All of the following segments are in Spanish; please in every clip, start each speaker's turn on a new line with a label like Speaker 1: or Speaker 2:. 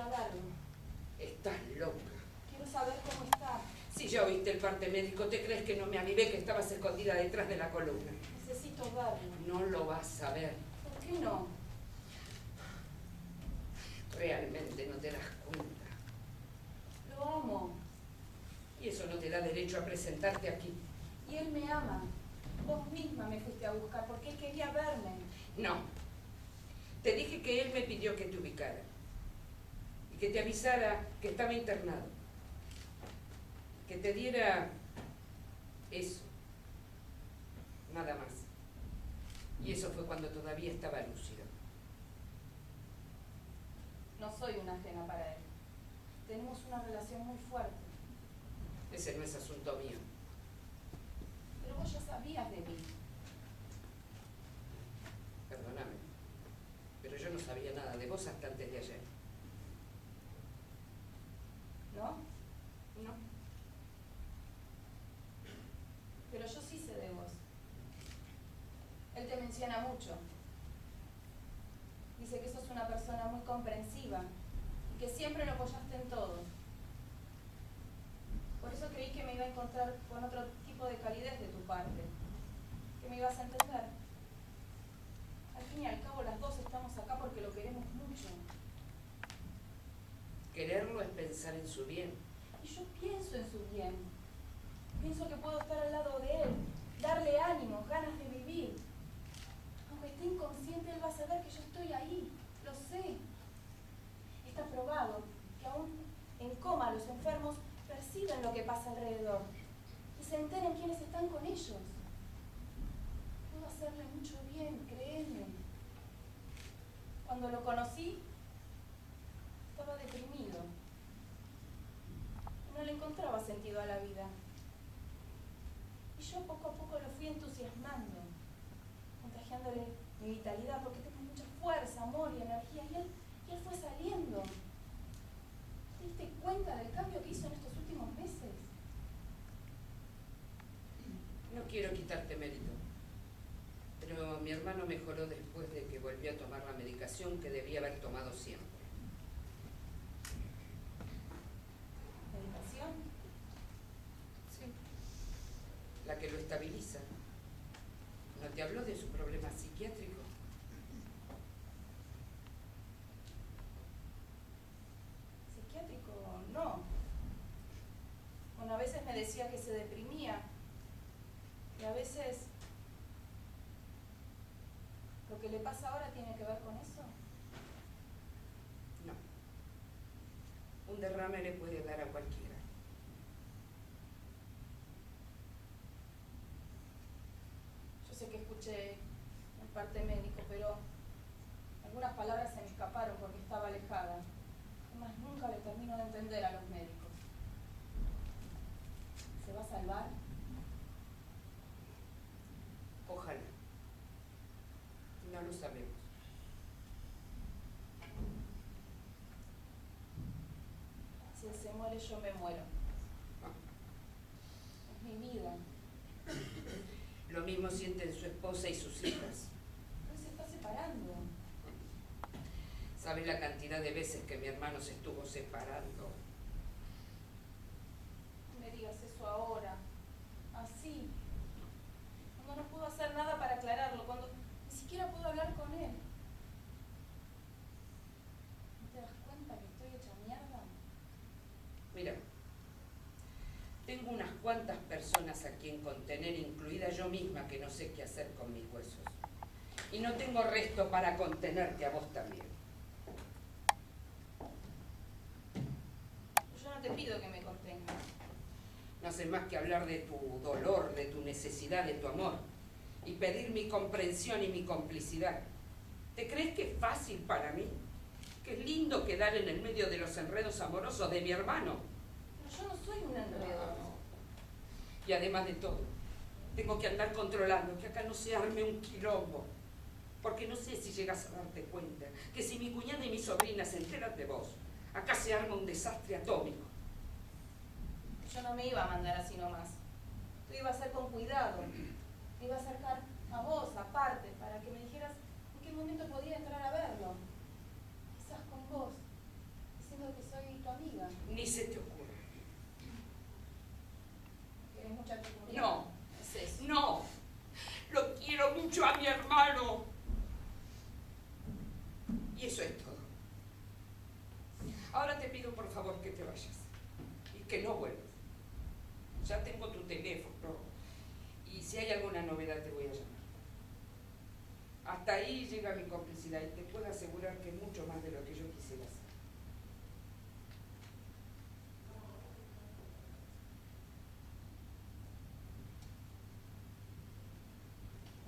Speaker 1: a verlo.
Speaker 2: Estás loca.
Speaker 1: Quiero saber cómo está.
Speaker 2: Si ya oíste el parte médico, ¿te crees que no me avivé que estabas escondida detrás de la columna?
Speaker 1: Necesito verlo.
Speaker 2: No lo vas a ver.
Speaker 1: ¿Por qué no?
Speaker 2: Realmente no te das cuenta.
Speaker 1: Lo amo.
Speaker 2: Y eso no te da derecho a presentarte aquí.
Speaker 1: Y él me ama. Vos misma me fuiste a buscar porque él quería verme.
Speaker 2: No. Te dije que él me pidió que te ubicara. Y que te avisara que estaba internado. Que te diera eso. Nada más. Y eso fue cuando todavía estaba lúcido.
Speaker 1: No soy una ajena para él. Tenemos una relación muy fuerte.
Speaker 2: Ese no es asunto mío.
Speaker 1: Pero vos ya sabías de mí.
Speaker 2: Perdóname. Pero yo no sabía nada de vos hasta antes de ayer.
Speaker 1: ¿No?
Speaker 2: No.
Speaker 1: Pero yo sí sé de vos. Él te menciona mucho. Dice que sos una persona muy comprensiva y que siempre lo apoyaste en todo. Por eso creí que me iba a encontrar con otro tipo de calidez de tu parte, que me ibas a entender. Al fin y al cabo las dos estamos acá porque lo queremos mucho.
Speaker 2: Quererlo es pensar en su bien.
Speaker 1: Y yo pienso en su bien. Pienso que puedo estar al lado de él, darle ánimo, ganas de vivir. Aunque esté inconsciente, él va a saber que yo estoy ahí. Lo sé. Está probado que aún en coma los enfermos perciben lo que pasa alrededor y se enteren quiénes están con ellos. Puedo hacerle mucho bien, créeme. Cuando lo conocí, estaba deprimido. No le encontraba sentido a la vida. Y yo poco a poco lo fui entusiasmando, contagiándole mi vitalidad, porque tengo mucha fuerza, amor y energía. Y él fue saliendo. ¿Te diste cuenta del cambio que hizo en estos últimos meses?
Speaker 2: No quiero quitarte mérito. Pero mi hermano mejoró después de que volvió a tomar la medicación que debía haber tomado siempre.
Speaker 1: ¿Medicación?
Speaker 2: Sí. La que lo estabiliza. ¿No te habló de su problema psiquiátrico?
Speaker 1: Psiquiátrico, no. Bueno, a veces me decía que se deprimía. Y a veces lo que le pasa ahora tiene que ver con eso.
Speaker 2: No. Un derrame le puede dar a cualquiera.
Speaker 1: Yo sé que escuché el parte médico, pero algunas palabras se me escaparon porque estaba alejada. Además, nunca le termino de entender a los médicos. ¿Se va a salvar?
Speaker 2: Ojalá. No lo sabemos.
Speaker 1: Si él se muere, yo me muero. Es mi vida.
Speaker 2: Lo mismo sienten su esposa y sus hijas.
Speaker 1: Él se está separando.
Speaker 2: ¿Sabes la cantidad de veces que mi hermano se estuvo separando?
Speaker 1: No me digas eso ahora. Así. Cuando no puedo hacer nada para aclararlo. Cuando ni siquiera puedo hablar con él. ¿No te das cuenta que estoy hecha mierda?
Speaker 2: Mira, tengo unas cuantas personas a quien contener, incluida yo misma, que no sé qué hacer con mis huesos. Y no tengo resto para contenerte a vos también.
Speaker 1: Yo no te pido que me contengas.
Speaker 2: No haces más que hablar de tu dolor, de tu necesidad, de tu amor. Y pedir mi comprensión y mi complicidad. ¿Te crees que es fácil para mí? Que es lindo quedar en el medio de los enredos amorosos de mi hermano.
Speaker 1: Pero yo no soy un enredo.
Speaker 2: Y además de todo, tengo que andar controlando que acá no se arme un quilombo. Porque no sé si llegas a darte cuenta que si mi cuñada y mi sobrina se enteran de vos, acá se arma un desastre atómico.
Speaker 1: Yo no me iba a mandar así nomás. Tú ibas a hacer con cuidado. Me iba a acercar a vos, aparte, para que me dijeras en qué momento podía entrar a verlo. Quizás con vos. Ese
Speaker 2: Y eso es todo. Ahora te pido por favor que te vayas y que no vuelvas. Ya tengo tu teléfono y si hay alguna novedad te voy a llamar. Hasta ahí llega mi complicidad y te puedo asegurar que es mucho más de lo que yo quisiera hacer.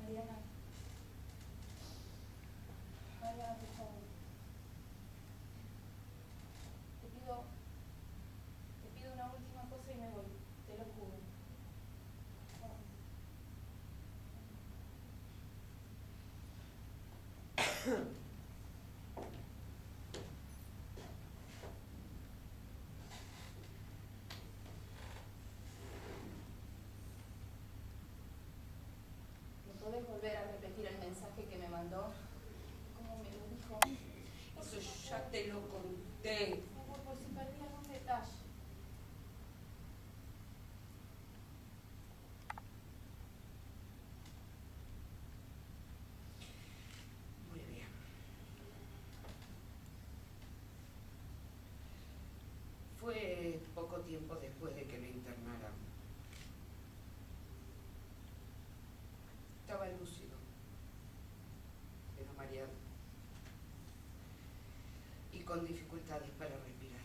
Speaker 1: Mariana. Mariana, por favor. Te pido una última cosa y me voy. Te lo juro. ¿Me podés volver a repetir el mensaje que me mandó? ¿Cómo me lo dijo?
Speaker 2: Eso ya te lo conté.
Speaker 1: Por favor, por si perdí algún detalle.
Speaker 2: Muy bien. Fue poco tiempo después de que lo internaran. Estaba lúcido, pero mareado y con dificultades para respirar.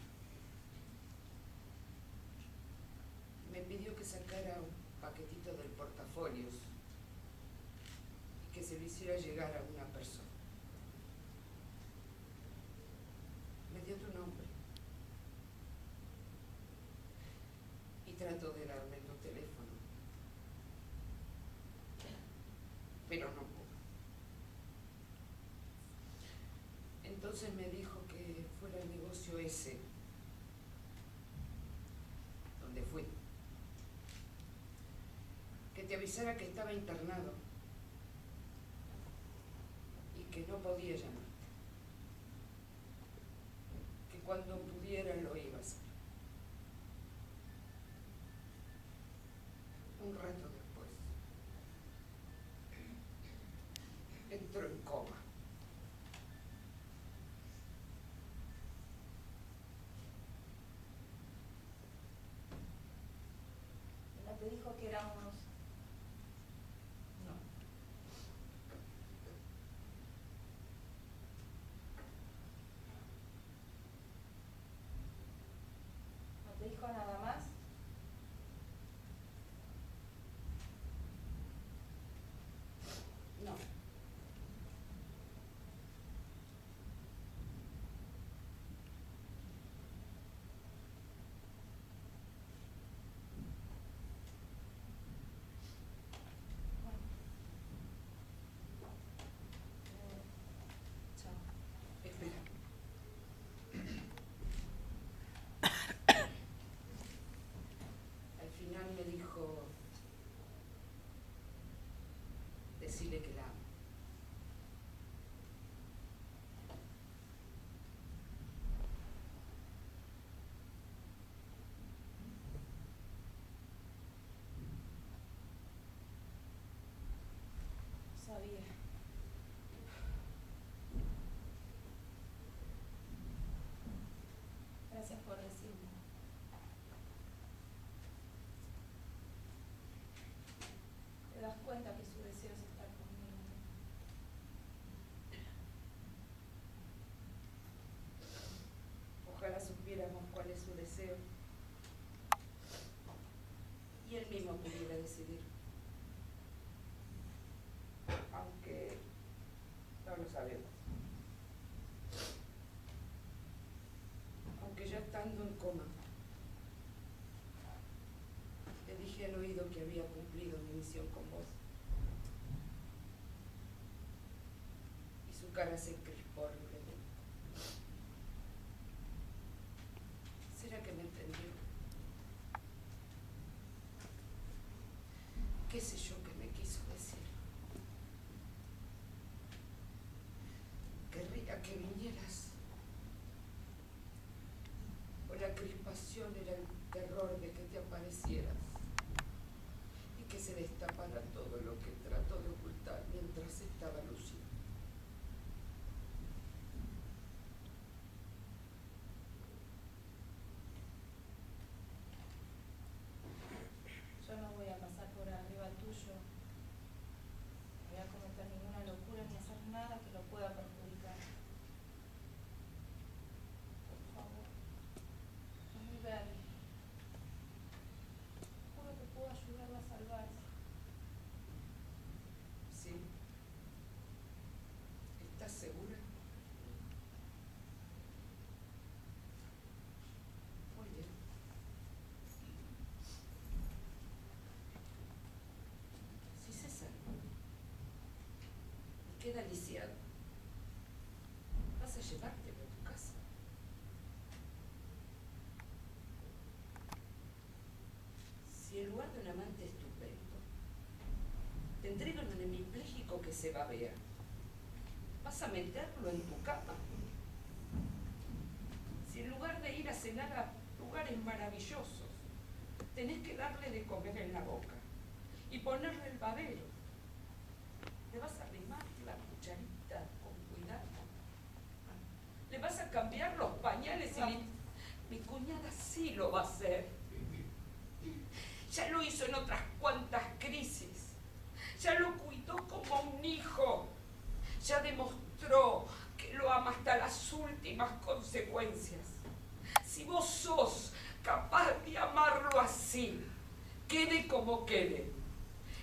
Speaker 2: Me pidió que sacara un paquetito del portafolios y que se lo hiciera llegar a una persona. Me dio tu nombre y trató de darme tu teléfono, pero no pudo. Entonces me dijo que fuera el negocio ese donde fui, que te avisara que estaba internado y que no podía llamarte, que cuando pudiera lo iba a hacer. Un rato después entró en coma.
Speaker 1: ¿No te dijo que éramos?
Speaker 2: No.
Speaker 1: ¿No te dijo nada más?
Speaker 2: No.
Speaker 1: Bueno. Chao.
Speaker 2: Espera. Al final me dijo, decirle que la amo.
Speaker 1: Sabía. Gracias por decirme. Te das cuenta que su deseo es estar conmigo.
Speaker 2: Ojalá supiéramos cuál es su deseo y él mismo pudiera decidir. Aunque no lo sabemos. Aunque ya estando en coma, le dije al oído que había cumplido mi misión con vos. Y su cara se crispó horriblemente. ¿Será que me entendió? ¿Qué sé yo qué me quiso decir? Querría que vinieras. O la crispación era el terror de que te aparecieras y que se destapara todo lo que trató de ocultar mientras estaba lúcido. queda lisiado. Vas a llevártelo a tu casa. Si en lugar de un amante estupendo te entregan un hemipléjico que se babea, vas a meterlo en tu cama. Si en lugar de ir a cenar a lugares maravillosos, tenés que darle de comer en la boca y ponerle el babero, le vas a arrimar la cucharita con cuidado, le vas a cambiar los pañales y mi cuñada sí lo va a hacer. Ya lo hizo en otras cuantas crisis, ya lo cuidó como un hijo, ya demostró que lo ama hasta las últimas consecuencias. Si vos sos capaz de amarlo así, quede como quede,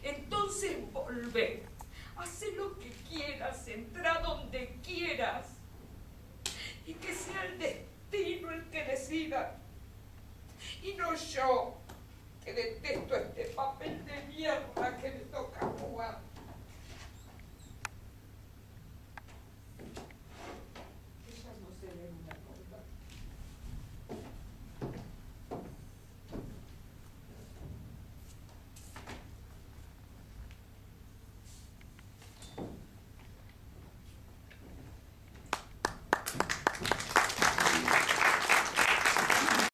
Speaker 2: entonces volvé, haz lo que quieras, entra donde quieras, y que sea el destino el que decida, y no yo, que detesto este papel de mierda que